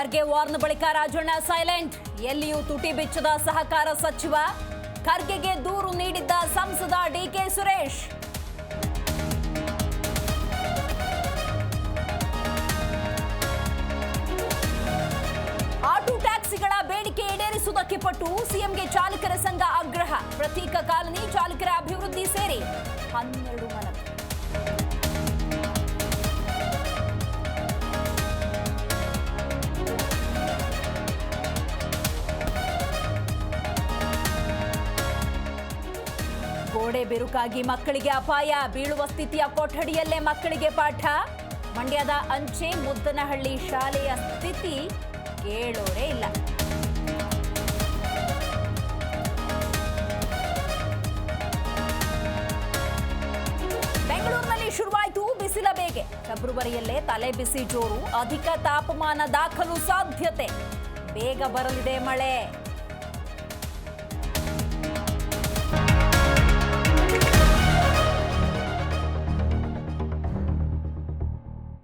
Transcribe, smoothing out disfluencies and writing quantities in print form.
ಖರ್ಗೆ ವಾರ್ನ ಬಳಿಕ ರಾಜಣ್ಣ ಸೈಲೆಂಟ್. ಎಲ್ಲಿಯೂ ತುಟಿ ಬಿಚ್ಚದ ಸಹಕಾರ ಸಚಿವ. ಖರ್ಗೆಗೆ ದೂರು ನೀಡಿದ್ದ ಸಂಸದ ಡಿಕೆ ಸುರೇಶ್. ಆಟೋ ಟ್ಯಾಕ್ಸಿಗಳ ಬೇಡಿಕೆ ಈಡೇರಿಸುವುದಕ್ಕೆ ಪಟ್ಟು ಸಿಎಂಗೆ ಚಾಲಕರ ಸಂಘ ಆಗ್ರಹ. ಪ್ರತ್ಯೇಕ ಕಾಲನಿ ಚಾಲಕರ ಅಭಿವೃದ್ಧಿ ಸೇರಿ 12 ಮನವಿ. ಗೋಡೆ ಬಿರುಕಾಗಿ ಮಕ್ಕಳಿಗೆ ಅಪಾಯ. ಬೀಳುವ ಸ್ಥಿತಿಯ ಕೊಠಡಿಯಲ್ಲೇ ಮಕ್ಕಳಿಗೆ ಪಾಠ. ಮಂಡ್ಯದ ಅಂಚೆ ಮುದ್ದನಹಳ್ಳಿ ಶಾಲೆಯ ಸ್ಥಿತಿ ಕೇಳೋರೇ ಇಲ್ಲ. ಬೆಂಗಳೂರಿನಲ್ಲಿ ಶುರುವಾಯಿತು ಬಿಸಿಲ ಬೇಗೆ. ಫೆಬ್ರವರಿಯಲ್ಲೇ ತಲೆ ಬಿಸಿ ಜೋರು. ಅಧಿಕ ತಾಪಮಾನ ದಾಖಲು ಸಾಧ್ಯತೆ. ಬೇಗ ಬರಲಿದೆ ಮಳೆ.